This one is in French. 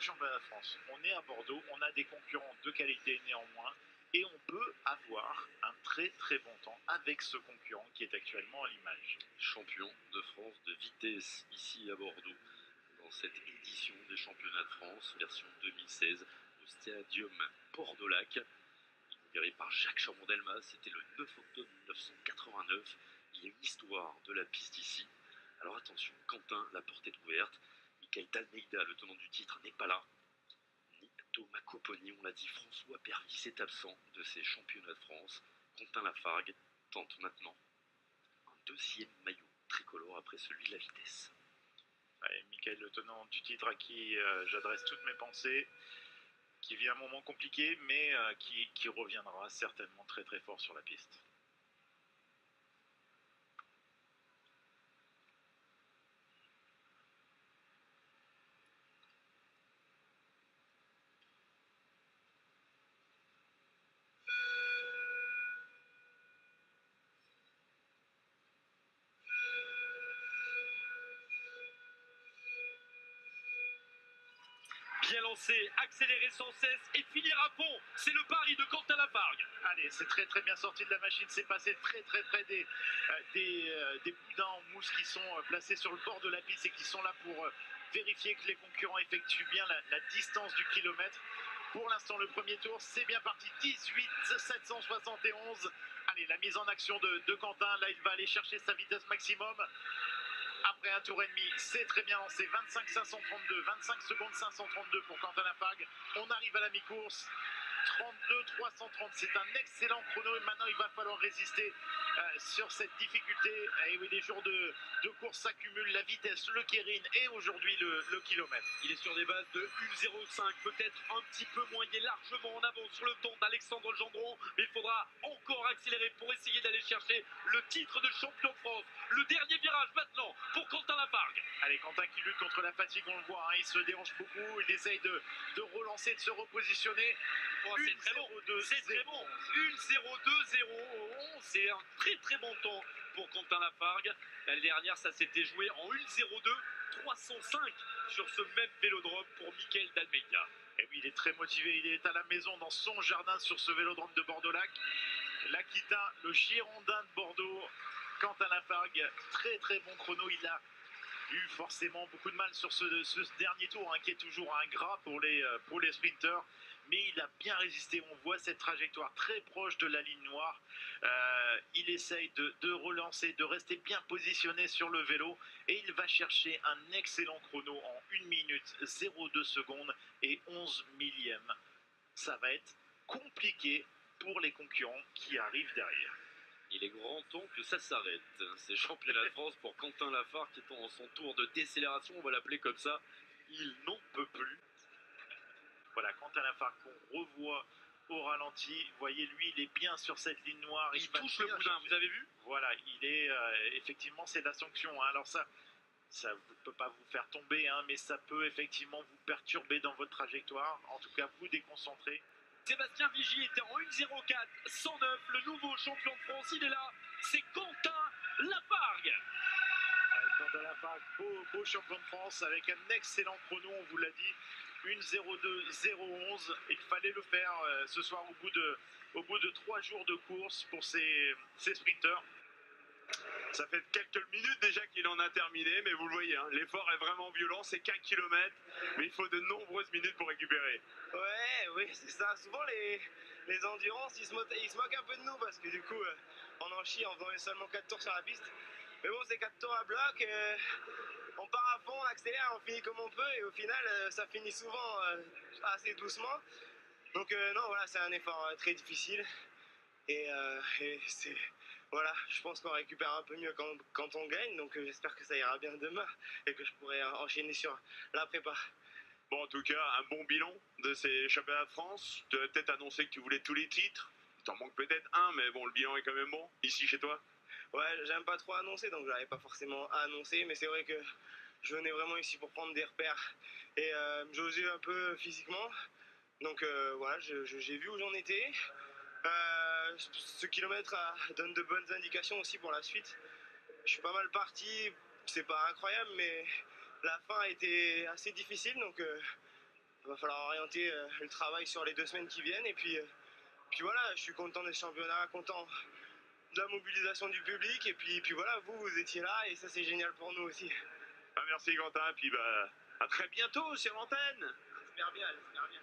championnat de France. On est à Bordeaux, on a des concurrents de qualité néanmoins, et on peut avoir un très très bon temps avec ce concurrent qui est actuellement à l'image. Champion de France de vitesse ici à Bordeaux, dans cette édition des championnats de France, version 2016, au Stadium Port-de-Lac. Inauguré par Jacques Chaban-Delmas, c'était le 9 octobre 1989. Il y a une histoire de la piste ici. Alors attention, Quentin, la porte est ouverte. Michael Dalmeida, le tenant du titre, n'est pas là. Ni Thomas Copponi, on l'a dit, François Pervis est absent de ces championnats de France. Quentin Lafargue tente maintenant un deuxième maillot tricolore après celui de la vitesse. Allez, Michael, le tenant du titre à qui j'adresse toutes mes pensées, qui vit un moment compliqué, mais qui reviendra certainement très très fort sur la piste. Bien lancé, accélérer sans cesse et finir à fond. C'est le pari de Quentin Lafargue. Allez, c'est très très bien sorti de la machine. C'est passé très très près des boudins en mousse qui sont placés sur le bord de la piste et qui sont là pour vérifier que les concurrents effectuent bien la distance du kilomètre. Pour l'instant, le premier tour, c'est bien parti. 18 771. Allez, la mise en action de Quentin. Là, il va aller chercher sa vitesse maximum. Après un tour et demi, c'est très bien lancé, 25 532, 25 secondes 532 pour Quentin Lafargue. On arrive à la mi-course, 32 330, c'est un excellent chrono et maintenant il va falloir résister sur cette difficulté. Et oui, les jours de course s'accumulent, la vitesse, le Keirin et aujourd'hui le kilomètre. Il est sur des bases de 1,05, peut-être un petit peu moins, il est largement en avance sur le temps d'Alexandre Gendron, mais il faudra encore accélérer pour essayer d'aller chercher le titre de champion de France. Le dernier virage maintenant pour Quentin Lafargue. Allez, Quentin qui lutte contre la fatigue, on le voit, hein, il se dérange beaucoup, il essaye de relancer, de se repositionner. Oh, c'est très bon, c'est très bon. 1,02,01, c'est un très très bon temps pour Quentin Lafargue. L'année dernière, ça s'était joué en 1,02,305 sur ce même vélodrome pour Michael Dalmeida. Et oui, il est très motivé, il est à la maison dans son jardin sur ce vélodrome de Bordeaux-Lac. L'Aquitain, le Girondin de Bordeaux, Quentin Lafargue, très très bon chrono. Il a eu forcément beaucoup de mal sur ce dernier tour, hein, qui est toujours ingrat pour les sprinteurs. Mais il a bien résisté, on voit cette trajectoire très proche de la ligne noire. Il essaye de relancer, de rester bien positionné sur le vélo. Et il va chercher un excellent chrono en 1 minute 02 secondes et 11 millièmes. Ça va être compliqué pour les concurrents qui arrivent derrière. Il est grand temps que ça s'arrête. C'est championnat de France pour Quentin Lafargue qui est en son tour de décélération, on va l'appeler comme ça. Il n'en peut plus. Voilà, Quentin Lafargue qu'on revoit au ralenti. Vous voyez, lui, il est bien sur cette ligne noire. Il touche le boudin, vous avez vu? Voilà, il est effectivement, c'est la sanction. Hein. Alors ça ne peut pas vous faire tomber, hein, mais ça peut effectivement vous perturber dans votre trajectoire. En tout cas, vous déconcentrer. Sébastien Vigier était en 1,04 109, le nouveau champion de France, il est là, c'est Quentin Lafargue. Quentin Lafargue, beau champion de France avec un excellent chrono, on vous l'a dit, 1,02,011. Il fallait le faire ce soir au bout de 3 jours de course pour ces sprinteurs. Ça fait quelques minutes déjà qu'il en a terminé, mais vous le voyez, hein, l'effort est vraiment violent, c'est qu'un kilomètre, mais il faut de nombreuses minutes pour récupérer. Ouais, oui, c'est ça. Souvent, les endurances, ils se moquent un peu de nous parce que du coup, on en chie en faisant seulement 4 tours sur la piste. Mais bon, c'est 4 tours à bloc, on part à fond, on accélère, on finit comme on peut, et au final, ça finit souvent assez doucement. Donc non, voilà, c'est un effort très difficile, et c'est... Voilà, je pense qu'on récupère un peu mieux quand on gagne, donc j'espère que ça ira bien demain et que je pourrai enchaîner sur la prépa. Bon, en tout cas, un bon bilan de ces championnats de France. Tu as peut-être annoncé que tu voulais tous les titres. Il t'en manque peut-être un, mais bon, le bilan est quand même bon, ici chez toi. Ouais, j'aime pas trop annoncer, donc je l'avais pas forcément annoncé, mais c'est vrai que je venais vraiment ici pour prendre des repères et me jauger un peu physiquement. Donc voilà, j'ai vu où j'en étais. Ce kilomètre donne de bonnes indications aussi pour la suite. Je suis pas mal parti, c'est pas incroyable, mais la fin a été assez difficile, donc il va falloir orienter le travail sur les 2 semaines qui viennent. Et puis voilà, je suis content des championnats, content de la mobilisation du public. Et puis voilà, vous étiez là et ça c'est génial pour nous aussi. Ah, merci Quentin, puis à très bientôt sur l'antenne. J'espère bien, j'espère bien.